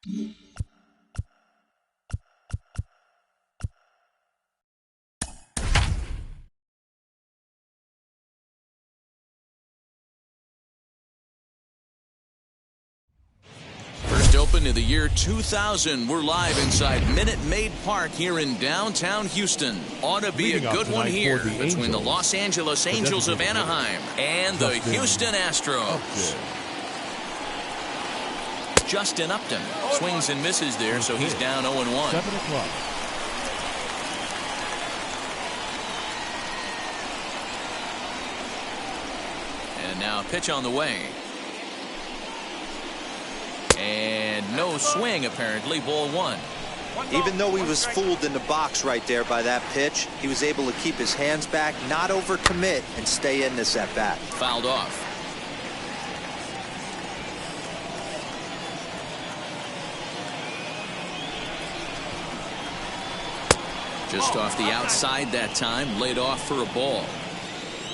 First open of the year 2000. We're live inside Minute Maid Park here in downtown Houston. Ought to be a good one here between the Los Angeles Angels of Anaheim and the Houston Astros. Justin Upton swings and misses there, so he's down 0-1. 7 o'clock. And now a pitch on the way. And no swing, apparently. Ball 1. Even though he was fooled in the box right there by that pitch, he was able to keep his hands back, not overcommit, and stay in this at-bat. Fouled off. Just off the outside that time, laid off for a ball.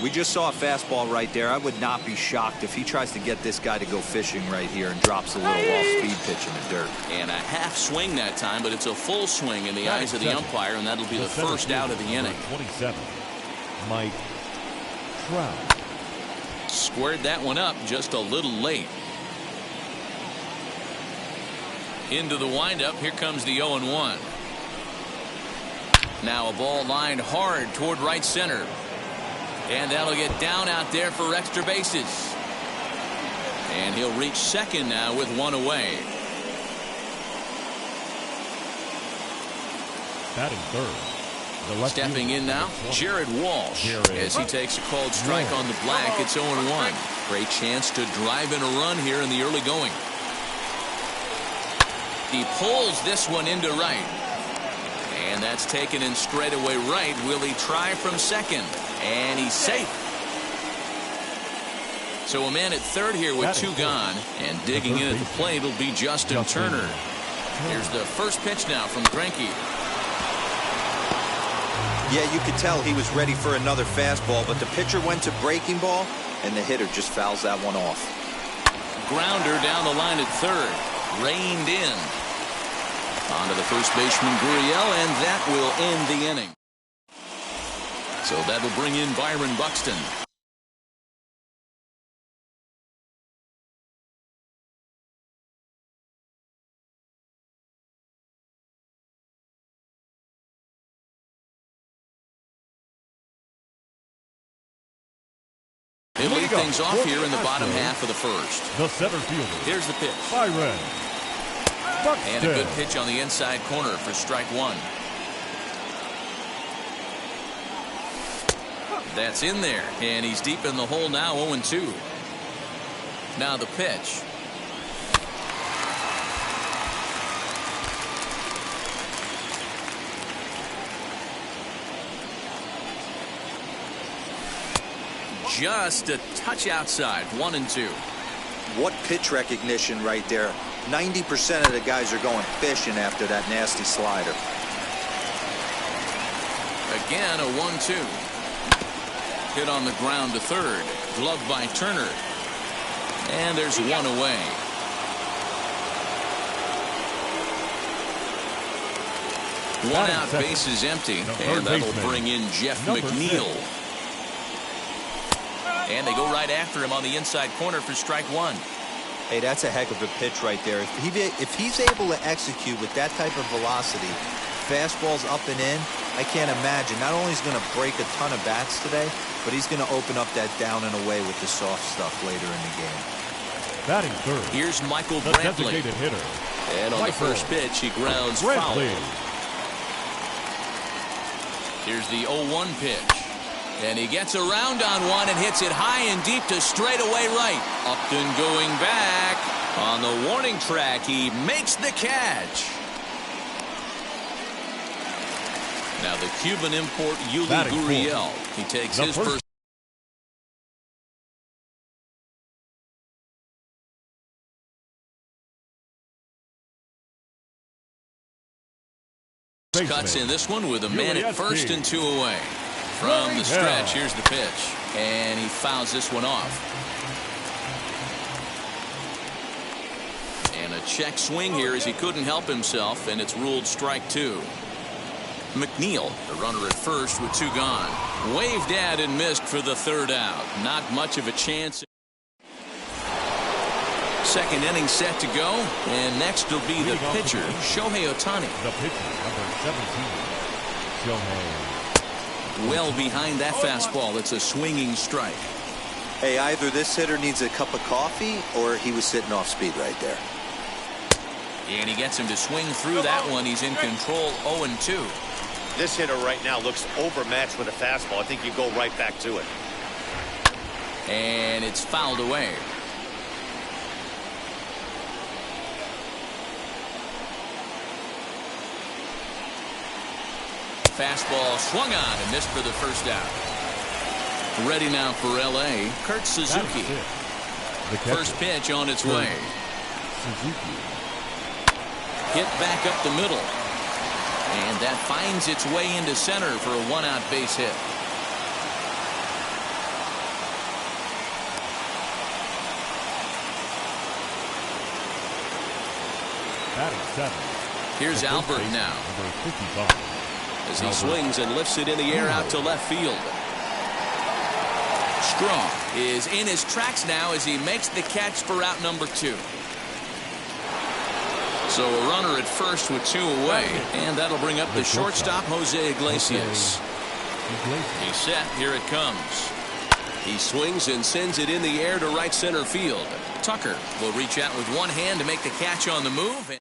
We just saw a fastball right there. I would not be shocked if he tries to get this guy to go fishing right here and drops a little off-speed pitch in the dirt. And a half swing that time, but it's a full swing in the eyes of the umpire, and that'll be the first out of the inning. 27, Mike Trout. Squared that one up just a little late. Into the windup. Here comes the 0-1. Now a ball lined hard toward right center. And that'll get down out there for extra bases. And he'll reach second now with one away. Batting third. Stepping in now, Jared Walsh. As he takes a called strike on the black, it's 0-1. Great chance to drive in a run here in the early going. He pulls this one into right. And that's taken in straightaway right. Will he try from second? And he's safe. So a man at third here with two gone. And digging in at the plate will be Justin Turner. Here's the first pitch now from Greinke. Yeah, you could tell he was ready for another fastball, but the pitcher went to breaking ball, and the hitter just fouls that one off. Grounder down the line at third. Reined in. On to the first baseman, Gurriel, and that will end the inning. So that'll bring in Byron Buxton. They lead things off here in the bottom half of the first. The center fielder. Here's the pitch. Byron Buxton. And a good pitch on the inside corner for strike one. That's in there, and he's deep in the hole now, 0-2. Now the pitch. Just a touch outside, 1-2. What pitch recognition right there. 90% of the guys are going fishing after that nasty slider. Again, a 1-2. Hit on the ground to third. Gloved by Turner. And there's one away. One out, base is empty. And that'll bring in Jeff McNeil. And they go right after him on the inside corner for strike one. Hey, that's a heck of a pitch right there. If he's able to execute with that type of velocity, fastballs up and in, I can't imagine. Not only is he going to break a ton of bats today, but he's going to open up that down and away with the soft stuff later in the game. Batting third. Here's Michael the Brantley. Designated hitter. And on the first pitch, he grounds foul. Here's the 0-1 pitch. And he gets around on one and hits it high and deep to straightaway right. Upton going back. On the warning track, he makes the catch. Now the Cuban import, Yuli Gurriel. He takes his first. Cuts in this one with a man at first and two away. From the stretch, here's the pitch. And he fouls this one off. And And a check swing here as he couldn't help himself, and it's ruled strike 2. McNeil, the runner at first with 2 gone. Waved at and missed for the 3rd out. Not much of a chance. Second inning set to go, and next will be the pitcher, Shohei Ohtani. The pitcher, number 17, Shohei. Well behind that fastball. It's a swinging strike. Hey, either this hitter needs a cup of coffee or he was sitting off speed right there. And he gets him to swing through that one. He's in control, 0-2. This hitter right now looks overmatched with a fastball. I think you go right back to it. And it's fouled away. Fastball swung on and missed for the 1st out. Ready now for L.A., Kurt Suzuki. First pitch on its way. Suzuki. Hit back up the middle. And that finds its way into center for a 1-out base hit. Batting 7. Here's Albert now. Number 55. As he swings and lifts it in the air out to left field. Strong is in his tracks now as he makes the catch for out number 2. So a runner at first with 2 away, and that'll bring up the shortstop, Jose Iglesias. He's set. Here it comes. He swings and sends it in the air to right center field. Tucker will reach out with one hand to make the catch on the move.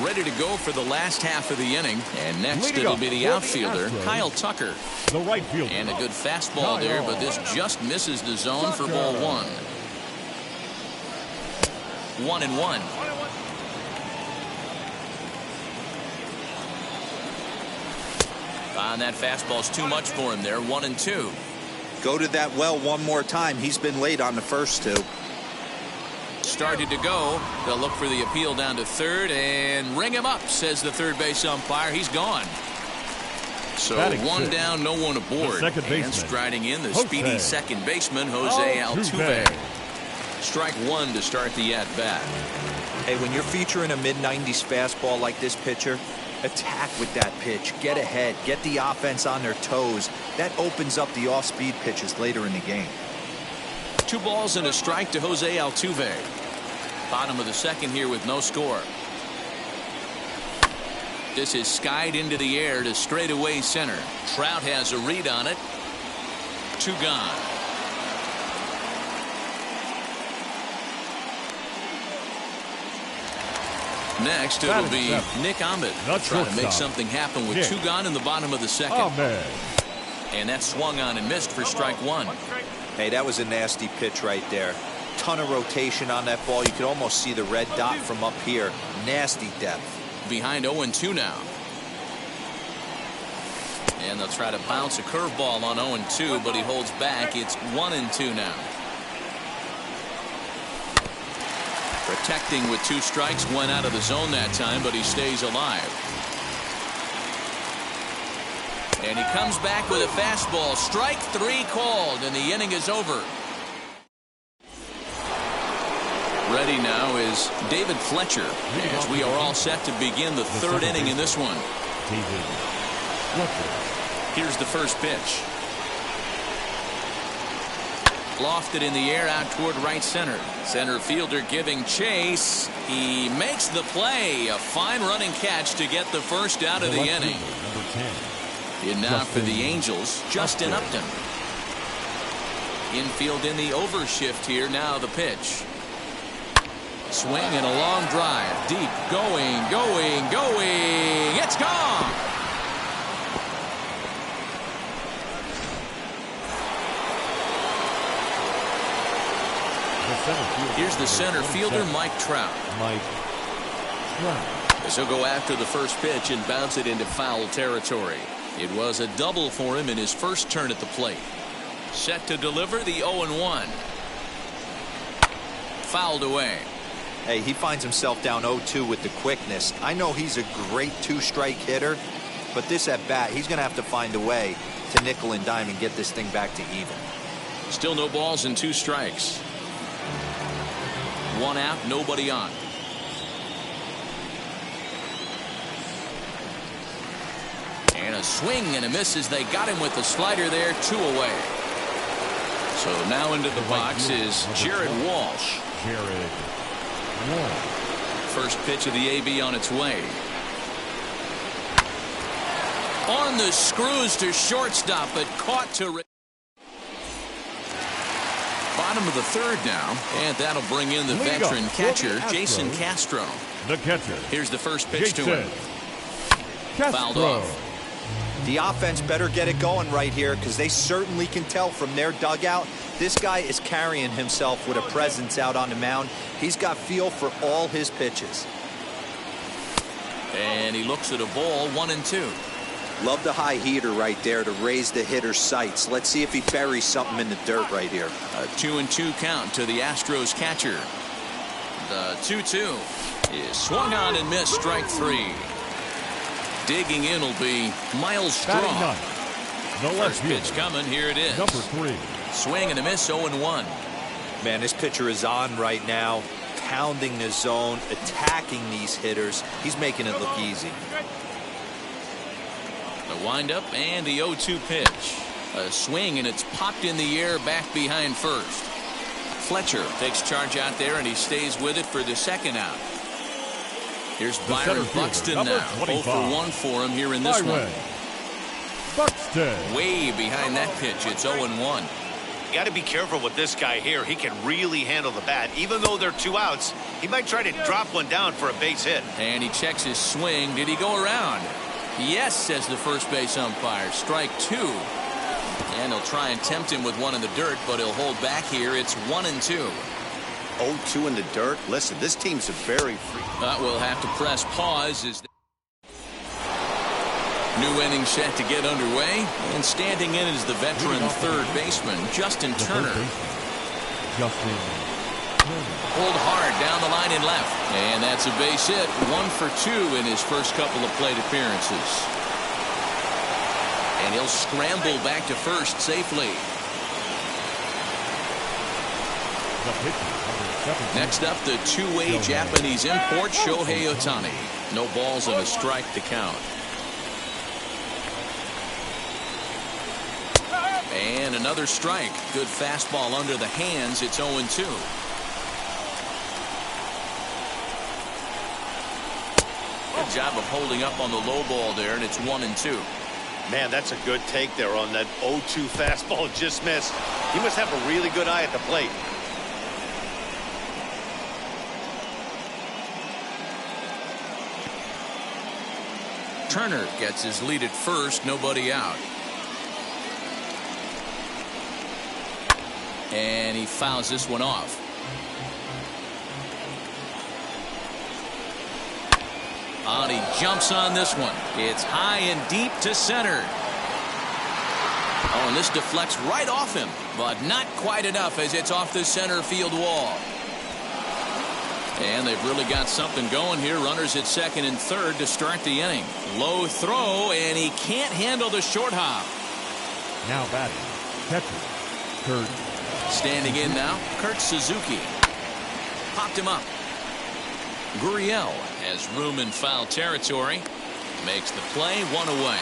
Ready to go for the last half of the inning. And next it'll be the outfielder, Kyle Tucker. The right fielder. And a good fastball there, but this just misses the zone for ball 1. 1-1. And that fastball's too much for him there. 1-2. Go to that well one more time. He's been late on the first 2. Started to go. They'll look for the appeal down to 3rd and ring him up, says the third base umpire. He's gone. So Batting 1 6. down, no one aboard. And striding in the speedy second baseman, Jose Altuve. Strike 1 to start the at-bat. Hey, when you're featuring a mid-90s fastball like this pitcher, attack with that pitch. Get ahead. Get the offense on their toes. That opens up the off-speed pitches later in the game. 2 balls and a strike to Jose Altuve. Bottom of the second here with no score. This is skied into the air to straightaway center. Trout has a read on it. 2 gone. Next it'll be Nick Ahmed. Trying to make something happen with 2 gone in the bottom of the second. And that swung on and missed for strike 1. Hey, that was a nasty pitch right there. Ton of rotation on that ball. You could almost see the red dot from up here. Nasty depth. Behind 0-2 now. And they'll try to bounce a curveball on 0-2, but he holds back. It's 1-2 now. Protecting with 2 strikes, went out of the zone that time, but he stays alive. And he comes back with a fastball. Strike 3 called, and the inning is over. Ready now is David Fletcher, as we are all set to begin the 3rd inning in this one. Here's the first pitch. Lofted in the air out toward right center. Center fielder giving chase. He makes the play. A fine running catch to get the first out of the inning. In now for the Angels, Justin Upton. Infield in the overshift here. Now the pitch. Swing and a long drive. Deep. Going. It's gone. Here's the center fielder, Mike Trout. As he'll go after the first pitch and bounce it into foul territory. It was a double for him in his first turn at the plate. Set to deliver the 0-1. Fouled away. Hey, he finds himself down 0-2 with the quickness. I know he's a great 2-strike hitter, but this at bat, he's going to have to find a way to nickel and dime and get this thing back to even. Still no balls and 2 strikes. 1 out, nobody on. And a swing and a miss as they got him with the slider there, 2 away. So now into the box is Jared Walsh. Jared Walsh. First pitch of the AB on its way. On the screws to shortstop, but caught to bottom of the 3rd now, and that'll bring in the veteran catcher, Jason Castro. The catcher. Here's the first pitch to him. Castro. Fouled off. The offense better get it going right here because they certainly can tell from their dugout this guy is carrying himself with a presence out on the mound. He's got feel for all his pitches. And he looks at a ball, 1-2. Love the high heater right there to raise the hitter's sights. Let's see if he buries something in the dirt right here. A 2-2 count to the Astros catcher. The 2-2 is swung on and missed, strike 3. Digging in will be Miles Straw. First pitch coming, here it is. Number 3. Swing and a miss, 0-1. Man, this pitcher is on right now, pounding the zone, attacking these hitters. He's making it look easy. The windup and the 0-2 pitch. A swing and it's popped in the air back behind first. Fletcher takes charge out there and he stays with it for the 2nd out. Here's Byron Buxton now. 0 for 1 for him here in this one. Buxton. Way behind that pitch. It's 0-1. You got to be careful with this guy here. He can really handle the bat. Even though they're 2 outs, he might try to drop one down for a base hit. And he checks his swing. Did he go around? Yes, says the first base umpire. Strike 2. And he'll try and tempt him with one in the dirt, but he'll hold back here. It's 1-2. 0-2 in the dirt. Listen, this team's very free. We'll have to press pause as new inning set to get underway, and standing in is the veteran 3rd baseman Justin Turner. Pulled hard down the line and left, and that's a base hit. 1 for 2 in his first couple of plate appearances, and he'll scramble back to first safely. Next up, the 2-way Japanese import Shohei Ohtani. No balls and a strike to count. And another strike. Good fastball under the hands. It's 0-2. Good job of holding up on the low ball there, and it's 1-2. Man, that's a good take there on that 0-2 fastball. Just missed. He must have a really good eye at the plate. Turner gets his lead at first, nobody out. And he fouls this one off. And he jumps on this one. It's high and deep to center. Oh, and this deflects right off him, but not quite enough as it's off the center field wall. And they've really got something going here. Runners at 2nd and 3rd to start the inning. Low throw, and he can't handle the short hop. Now batting, catcher, Kurt. Standing in now, Kurt Suzuki. Popped him up. Gurriel has room in foul territory. Makes the play, 1 away.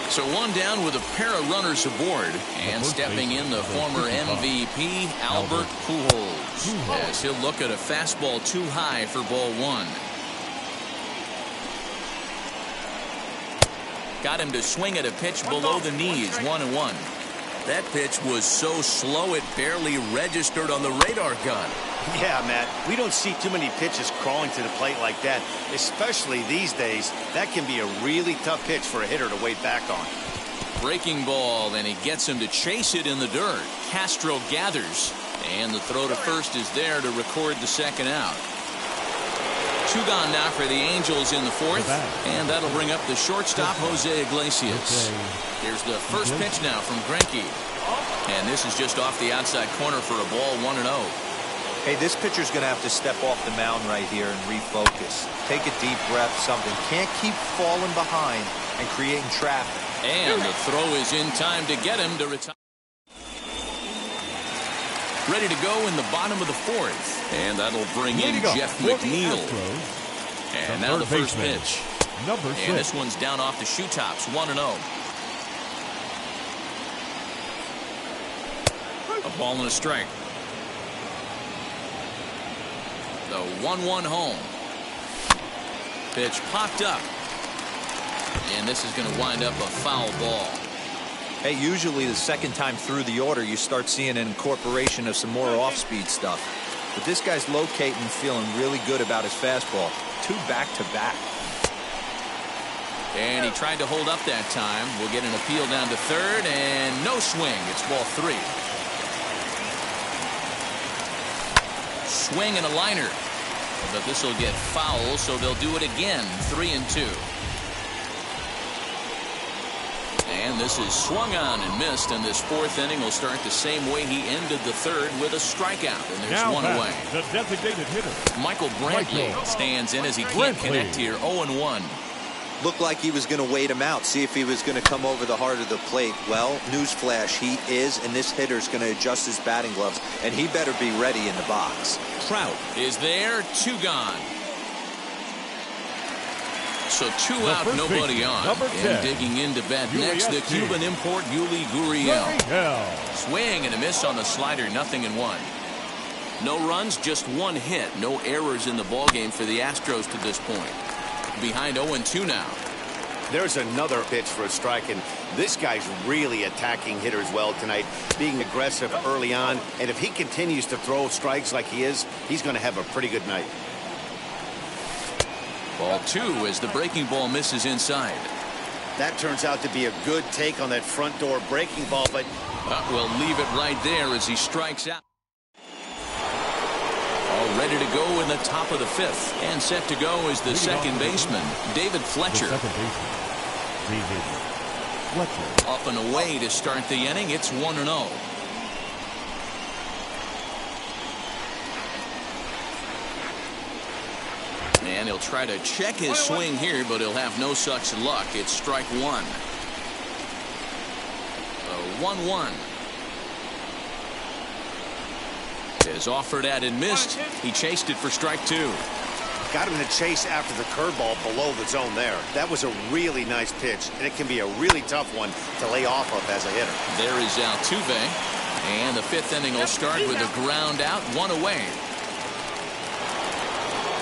So 1 down with a pair of runners aboard, and stepping in the former MVP Albert Pujols, as he'll look at a fastball too high for ball 1. Got him to swing at a pitch below the knees, 1-1. That pitch was so slow it barely registered on the radar gun. Yeah, Matt, we don't see too many pitches crawling to the plate like that, especially these days. That can be a really tough pitch for a hitter to wait back on. Breaking ball, and he gets him to chase it in the dirt. Castro gathers, and the throw to first is there to record the 2nd out. 2 gone now for the Angels in the 4th, and that'll bring up the shortstop Jose Iglesias. Here's the first pitch now from Greinke, and this is just off the outside corner for a ball, 1-0. Hey, this pitcher's going to have to step off the mound right here and refocus. Take a deep breath, something. Can't keep falling behind and creating traffic. And the throw is in time to get him to retire. Ready to go in the bottom of the fourth. And that'll bring in Jeff for the McNeil. Astros, And now the first baseman, pitch. number 6. And this one's down off the shoe tops, 1-0. A ball and a strike. The 1-1 home. Pitch popped up. And this is going to wind up a foul ball. Hey, usually the second time through the order, you start seeing an incorporation of some more off-speed stuff. But this guy's locating, feeling really good about his fastball. 2 back-to-back. And he tried to hold up that time. We'll get an appeal down to third, and no swing. It's ball 3. Swing and a liner. But this will get foul, so they'll do it again. 3-2. And this is swung on and missed, and this fourth inning will start the same way he ended the third, with a strikeout, and there's Now one away. The designated hitter, Michael Brantley stands in as he can't connect here. 0-1. Looked like he was going to wait him out, see if he was going to come over the heart of the plate. Well, newsflash, he is, and this hitter's going to adjust his batting gloves, and he better be ready in the box. Trout is there, 2 gone. So 2 out, nobody on. And digging into bat next, the Cuban import, Yuli Gurriel. Swing and a miss on the slider, 0-1. No runs, just 1 hit. No errors in the ballgame for the Astros to this point. Behind 0-2 now. There's another pitch for a strike, and this guy's really attacking hitters well tonight, being aggressive early on. And if he continues to throw strikes like he is, he's going to have a pretty good night. Ball 2 as the breaking ball misses inside. That turns out to be a good take on that front door breaking ball, but We'll leave it right there as he strikes out. All ready to go in the top of the 5th, and set to go is the second baseman, David Fletcher. Up and away to start the inning. It's 1-0. And he'll try to check his swing here, but he'll have no such luck. It's strike 1. 1-1. Is offered at and missed. He chased it for strike 2. got him to chase after the curveball below the zone there. That was a really nice pitch, and it can be a really tough one to lay off of as a hitter. There is Altuve. And the 5th inning will start with a ground out, 1 away.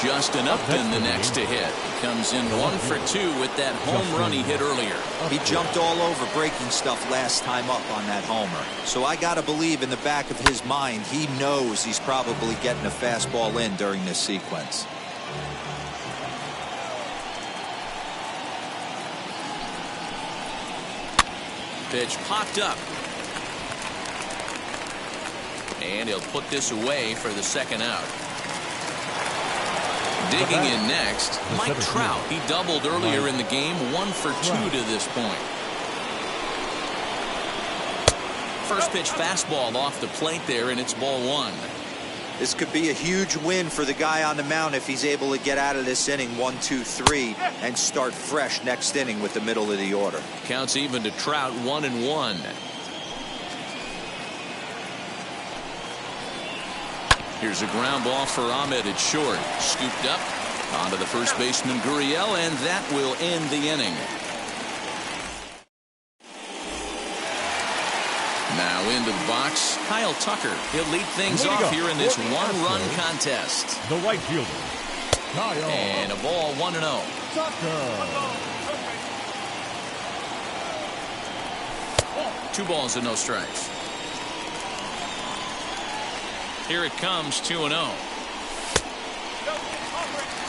Justin Upton the next to hit. Comes in 1 for 2 with that home run he hit earlier. He jumped all over breaking stuff last time up on that homer. So I got to believe in the back of his mind, he knows he's probably getting a fastball in during this sequence. Pitch popped up. And he'll put this away for the 2nd out. Digging in next, Mike Trout. He doubled earlier in the game, 1 for 2 to this point. First pitch fastball off the plate there, and it's ball 1. This could be a huge win for the guy on the mound if he's able to get out of this inning 1, 2, 3 and start fresh next inning with the middle of the order. Counts even to Trout, 1-1. Here's a ground ball for Ahmed at short. Scooped up onto the first baseman Gurriel, and that will end the inning. Now into the box, Kyle Tucker. He'll lead things off here in this 1-run contest. The right fielder, Kyle. And a ball, 1-0. Tucker. 2 balls and no strikes. Here it comes, 2-0.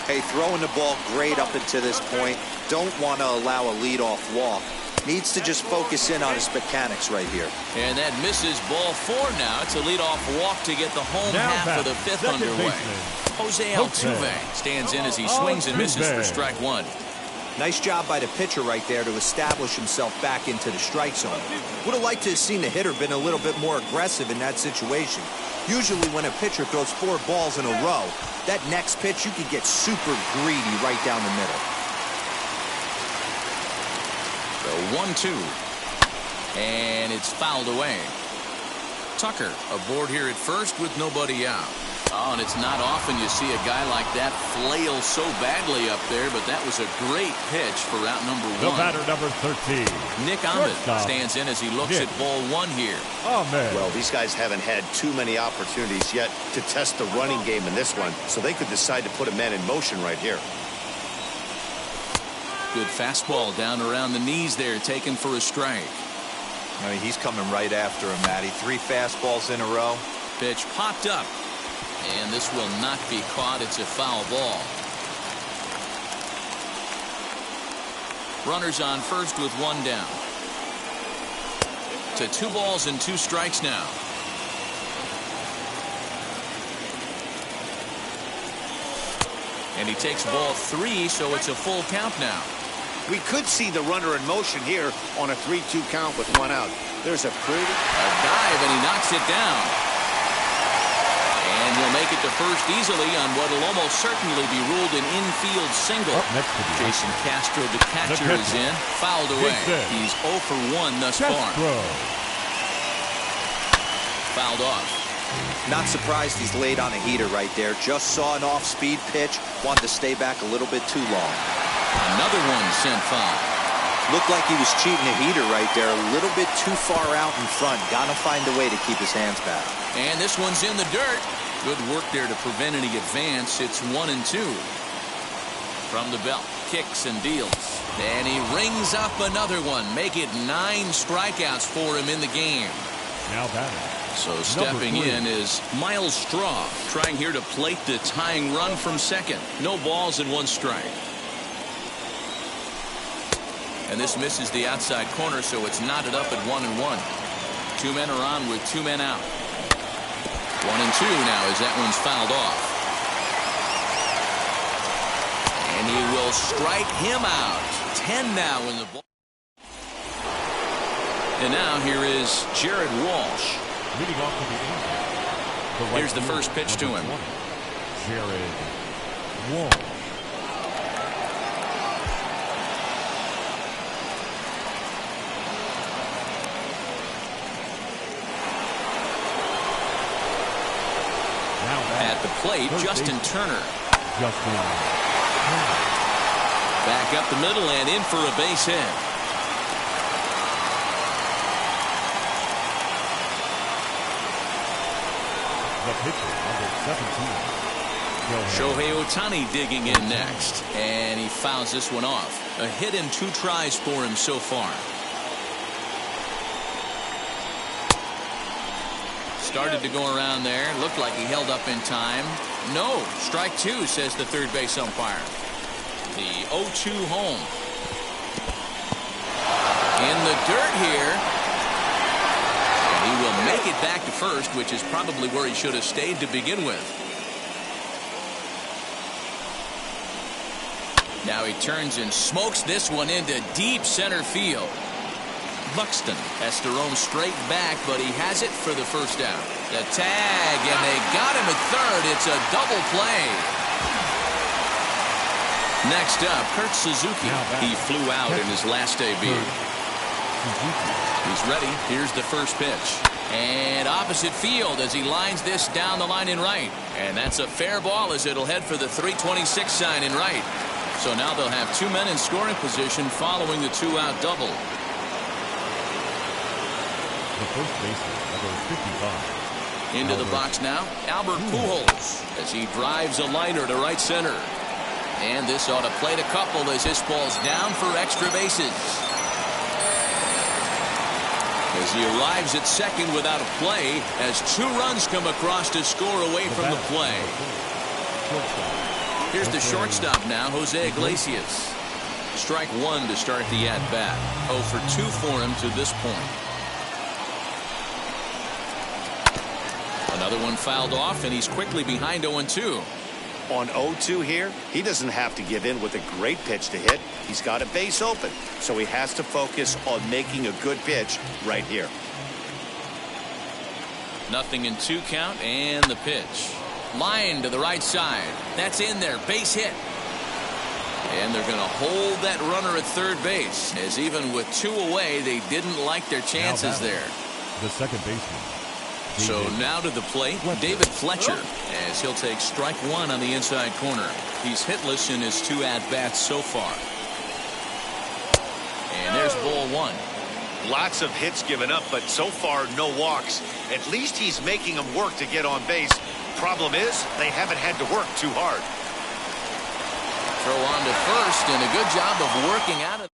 Hey, throwing the ball great up until this point. Don't want to allow a leadoff walk. Needs to just focus in on his mechanics right here. And that misses ball 4 now. It's a leadoff walk to get the home half of the 5th underway. Jose Altuve stands in as he swings and misses for strike 1. Nice job by the pitcher right there to establish himself back into the strike zone. Would have liked to have seen the hitter been a little bit more aggressive in that situation. Usually when a pitcher throws 4 balls in a row, that next pitch you could get super greedy right down the middle. The 1-2. And it's fouled away. Tucker aboard here at first with nobody out. Oh, and it's not often you see a guy like that flail so badly up there, but that was a great pitch for out number 1. The batter, number 13. Nick Ahmed stands in as he looks at ball 1 here. Ahmed. Well, these guys haven't had too many opportunities yet to test the running game in this one, so they could decide to put a man in motion right here. Good fastball down around the knees there, taken for a strike. I mean, he's coming right after him, Matty. 3 fastballs in a row. Pitch popped up. And this will not be caught. It's a foul ball. Runners on first with 1 down. To 2 balls and 2 strikes now. And he takes ball 3, so it's a full count now. We could see the runner in motion here on a 3-2 count with 1 out. There's a pretty... A dive, and he knocks it down. And he'll make it to first easily on what will almost certainly be ruled an infield single. Jason Castro, the catcher, is in. Fouled away. He's 0 for 1 thus far. Fouled off. Not surprised he's laid on a heater right there. Just saw an off-speed pitch. Wanted to stay back a little bit too long. Another one sent foul. Looked like he was cheating a heater right there. A little bit too far out in front. Got to find a way to keep his hands back. And this one's in the dirt. Good work there to prevent any advance. It's 1-2. From the belt, kicks and deals. And he rings up another one. Make it 9 strikeouts for him in the game. Now batting. So stepping in is Miles Straw, trying here to plate the tying run from second. No balls and 1 strike. And this misses the outside corner, so it's knotted up at 1-1. 2 men are on with 2 men out. 1-2 now as that one's fouled off. And he will strike him out. 10 now in the ball. And now here is Jared Walsh. Leading off to the end. Here's the first pitch to him. Jared Walsh. At the plate, Justin Turner. Back up the middle and in for a base hit. The pitcher, number 17. Shohei Ohtani digging in next. And he fouls this one off. A hit in 2 tries for him so far. Started to go around there. Looked like he held up in time. No. Strike 2, says the third base umpire. The 0-2 home. In the dirt here. And he will make it back to first, which is probably where he should have stayed to begin with. Now he turns and smokes this one into deep center field. Buxton has to roam straight back, but he has it for the first out. The tag, and they got him at third. It's a double play. Next up, Kurt Suzuki. He flew out in his last debut. He's ready. Here's the first pitch. And opposite field as he lines this down the line in right. And that's a fair ball as it'll head for the 326 sign in right. So now they'll have 2 men in scoring position following the 2-out double. The first baseman, number 55. Into the box now, Albert Pujols as he drives a liner to right center. And this ought to plate a couple as this ball's down for extra bases. As he arrives at second without a play as 2 runs come across to score away from the play. Here's the shortstop now, Jose Iglesias. Strike 1 to start the at-bat. 0 for 2 for him to this point. Another one fouled off, and he's quickly behind 0-2. On 0-2 here, he doesn't have to give in with a great pitch to hit. He's got a base open, so he has to focus on making a good pitch right here. 0-2 count, and the pitch. Line to the right side. That's in there. Base hit. And they're going to hold that runner at third base, as even with 2 away, they didn't like their chances there. The second baseman, So now to the plate, David Fletcher, as he'll take strike one on the inside corner. He's hitless in his 2 at-bats so far. And there's ball 1. Lots of hits given up, but so far no walks. At least he's making them work to get on base. Problem is, they haven't had to work too hard. Throw on to first, and a good job of working out of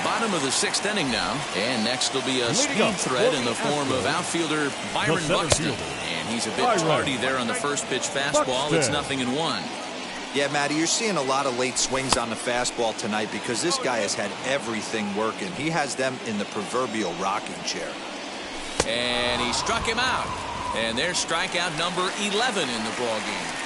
bottom of the 6th inning now. And next will be a speed threat in the form of outfielder Byron Buxton. And he's a bit tardy there on the first pitch fastball. It's 0-1. Yeah, Matty, you're seeing a lot of late swings on the fastball tonight because this guy has had everything working. He has them in the proverbial rocking chair. And he struck him out. And there's strikeout number 11 in the ballgame.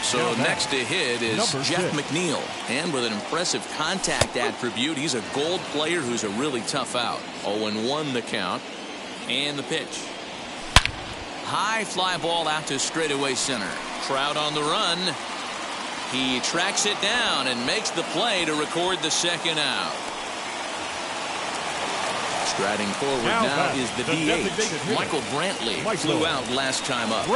So next to hit is Jeff McNeil. And with an impressive contact attribute, he's a gold player who's a really tough out. 0-1 the count. And the pitch. High fly ball out to straightaway center. Trout on the run. He tracks it down and makes the play to record the 2nd out. Striding forward now is the DH. Michael Brantley flew out last time up.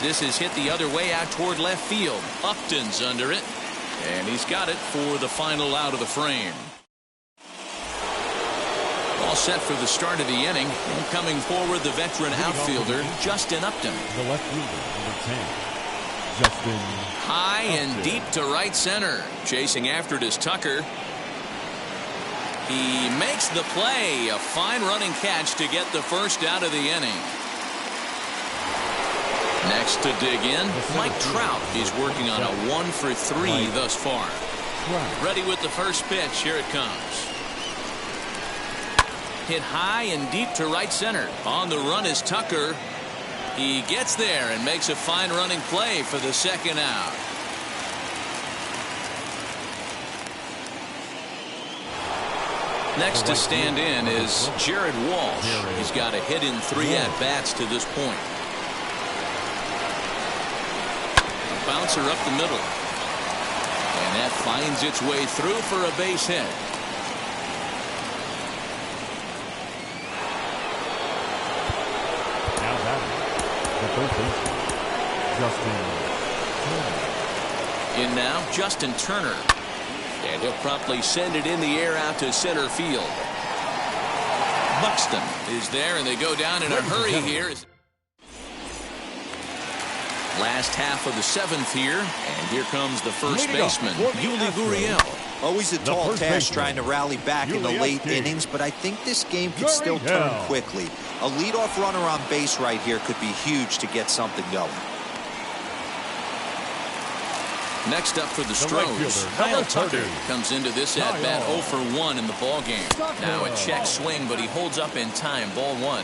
This is hit the other way out toward left field. Upton's under it. And he's got it for the final out of the frame. All set for the start of the inning. And coming forward, the veteran outfielder, Justin Upton. The left fielder, number 10. Justin high and deep to right center. Chasing after it is Tucker. He makes the play. A fine running catch to get the first out of the inning. Next to dig in, Mike Trout is working on a 1-for-3 thus far. Ready with the first pitch. Here it comes. Hit high and deep to right center. On the run is Tucker. He gets there and makes a fine running play for the 2nd out. Next to stand in is Jared Walsh. He's got a hit in 3 at-bats to this point. A bouncer up the middle. And that finds its way through for a base hit. In now, Justin Turner. And he'll promptly send it in the air out to center field. Buxton is there, and they go down in a hurry here. Last half of the 7th here, and here comes the first baseman, Yuli Gurriel. Always a tall task trying to rally back in the late innings, but I think this game could still turn quickly. A leadoff runner on base right here could be huge to get something going. Next up for the Stros, Kyle Tucker comes into this at-bat 0-for-1 in the ballgame. Now a check swing, but he holds up in time. Ball 1.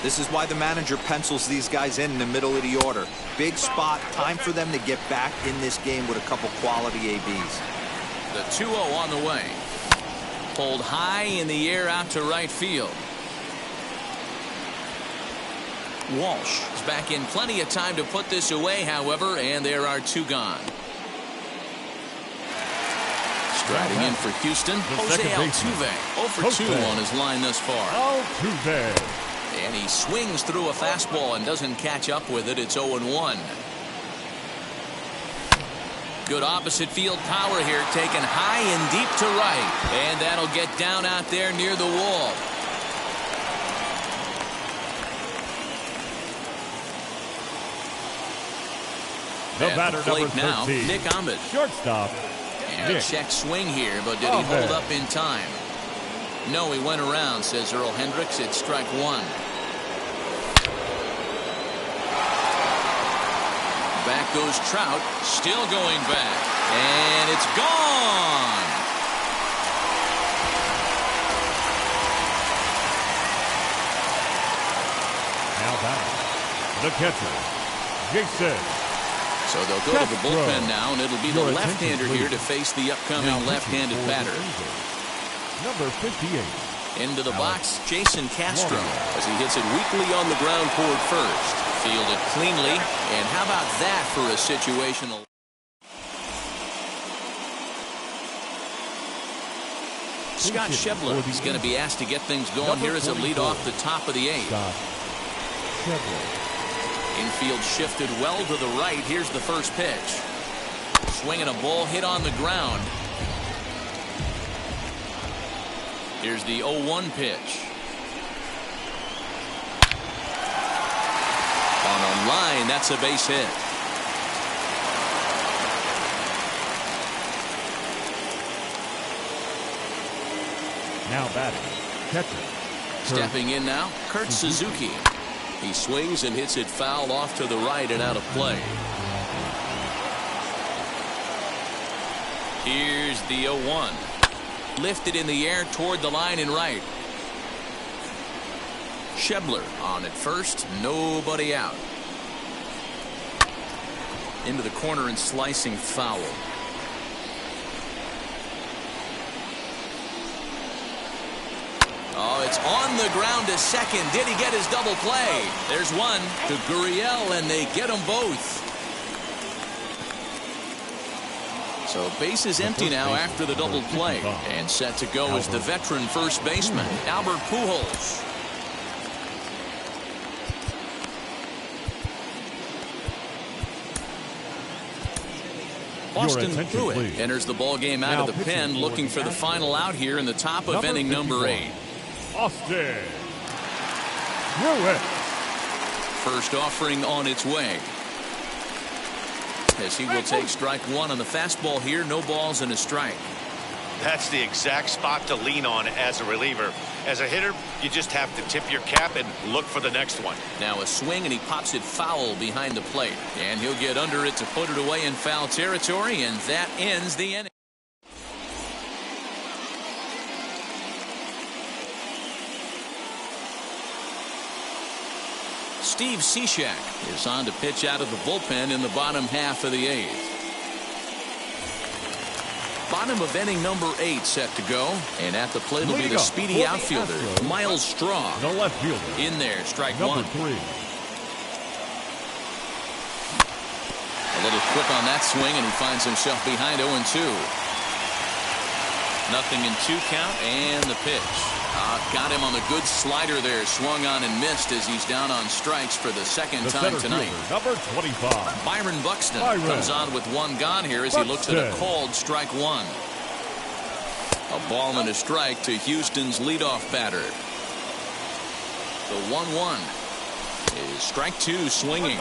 This is why the manager pencils these guys in the middle of the order. Big spot, time for them to get back in this game with a couple quality ABs. The 2-0 on the way. Pulled high in the air out to right field. Walsh is back in plenty of time to put this away, however, and there are 2 gone. Striding in for Houston, Jose Altuve. 0-for-2 on his line thus far. Altuve. And he swings through a fastball and doesn't catch up with it. It's 0-1. Good opposite field power here, taken high and deep to right. And that'll get down out there near the wall. The batter number now, 13. Nick Ahmed. Shortstop. And a check swing here, but did he hold up in time? No, he went around, says Earl Hendricks. It's strike 1. Back goes Trout, still going back. And it's gone. Now batting, the catcher, Jason. So they'll go to the bullpen now, and it'll be the left-hander here to face the upcoming left-handed batter. Number 58. Into the box, Jason Castro, as he hits it weakly on the ground toward first. Fielded cleanly, and how about that for a situational? Scott Schebler is going to be asked to get things going here as a lead off the top of the 8th. Infield shifted well to the right. Here's the first pitch. Swinging a ball hit on the ground. Here's the 0-1 pitch. On a line, that's a base hit. Now batting, catcher. Stepping in now, Kurt Suzuki. He swings and hits it foul off to the right and out of play. Here's the 0-1. Lifted in the air toward the line and right. Schebler on at first, nobody out. Into the corner and slicing foul. Oh, it's on the ground to second. Did he get his double play? There's one to Gurriel, and they get them both. So base is empty now after the double play. And set to go is the veteran first baseman, Albert Pujols. Austin Pruitt enters the ball game out of the pen, looking for the final out here in the top of inning number 8. Austin Pruitt. First offering on its way. As he will take strike 1 on the fastball here. No balls and a strike. That's the exact spot to lean on as a reliever. As a hitter, you just have to tip your cap and look for the next one. Now a swing, and he pops it foul behind the plate. And he'll get under it to put it away in foul territory, and that ends the inning. Steve Cishek is on to pitch out of the bullpen in the bottom half of the 8th. Bottom of inning number 8 set to go, and at the plate will be the speedy outfielder Miles Straw. The left fielder in there, strike number 1. 3. A little quick on that swing, and he finds himself behind 0-2. Nothing in 2 count, and the pitch. Got him on the good slider there. Swung on and missed as he's down on strikes for the second time tonight. Number 25. Byron Buxton comes on with 1 gone here as he looks at a called strike 1. A ball and a strike to Houston's leadoff batter. The 1-1 is strike 2 swinging.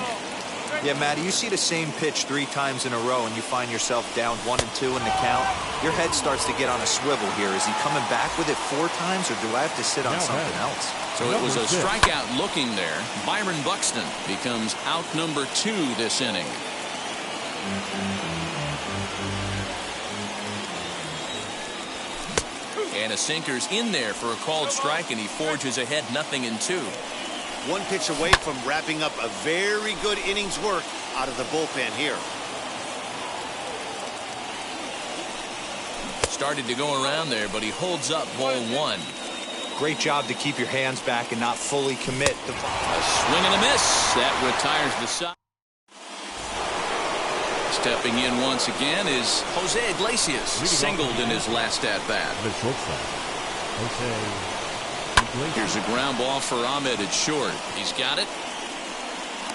Yeah, Matty, you see the same pitch 3 times in a row and you find yourself down 1-2 in the count. Your head starts to get on a swivel here. Is he coming back with it 4 times, or do I have to sit on something else? So it was a strikeout looking there. Byron Buxton becomes out number 2 this inning. And a sinker's in there for a called strike, and he forges ahead 0-2. 1 pitch away from wrapping up a very good innings work out of the bullpen here. Started to go around there, but he holds up ball 1. Great job to keep your hands back and not fully commit. A swing and a miss. That retires the side. Stepping in once again is Jose Iglesias, singled in his last at-bat. The shortstop, Jose. Here's a ground ball for Ahmed at short. He's got it.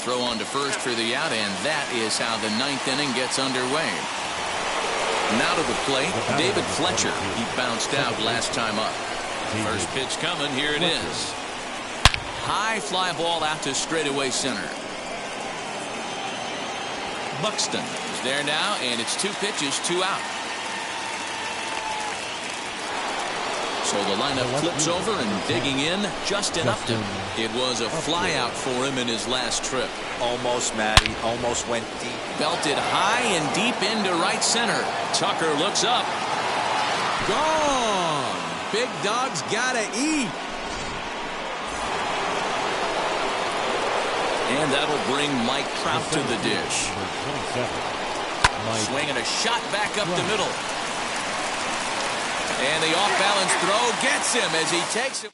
Throw on to first for the out, and that is how the 9th inning gets underway. Now to the plate, David Fletcher. He bounced out last time up. First pitch coming. Here it is. High fly ball out to straightaway center. Buxton is there now, and it's 2 pitches, 2 out. So the lineup flips over, and digging in, Justin Upton. It was a fly out for him in his last trip. Almost, Matty. Almost went deep. Belted high and deep into right center. Tucker looks up. Gone. Big dog's gotta eat. And that'll bring Mike Trout to the dish. Swinging a shot back up the middle. And the off-balance throw gets him as he takes it.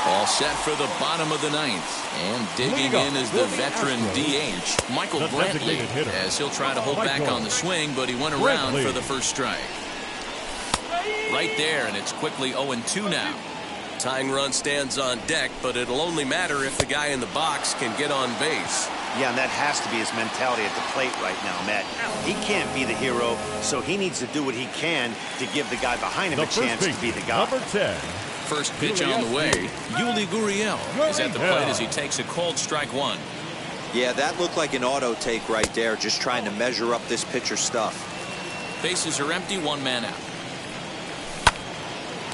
All set for the bottom of the 9th. And digging in is the veteran DH, Michael Brantley, as he'll try to hold back on the swing, but he went around for the first strike. Right there, and it's quickly 0-2 now. Tying run stands on deck, but it'll only matter if the guy in the box can get on base. Yeah, and that has to be his mentality at the plate right now, Matt. He can't be the hero, so he needs to do what he can to give the guy behind him a chance to be the guy. Number 10. First pitch on the way. Yuli Gurriel is at the plate as he takes a cold strike one. Yeah, that looked like an auto take right there, just trying to measure up this pitcher's stuff. Bases are empty, one man out.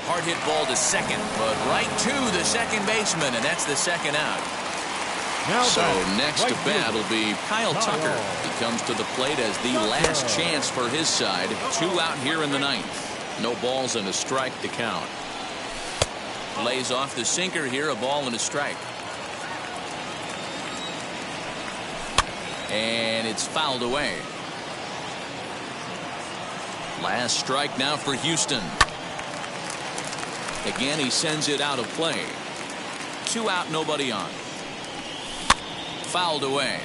Hard hit ball to second, but right to the second baseman, and that's the second out. Now so next right to bat will be Kyle Tucker. He comes to the plate as the last chance for his side. 2 out here in the ninth. No balls and a strike to count. Lays off the sinker here, a ball and a strike. And it's fouled away. Last strike now for Houston. Again, he sends it out of play. 2 out, nobody on. Fouled away.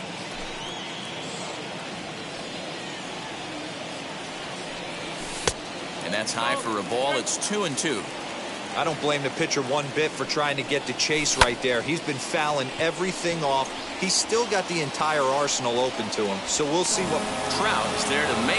And that's high for a ball. It's 2-2. I don't blame the pitcher one bit for trying to get to Chase right there. He's been fouling everything off. He's still got the entire arsenal open to him. So we'll see what Trout is there to make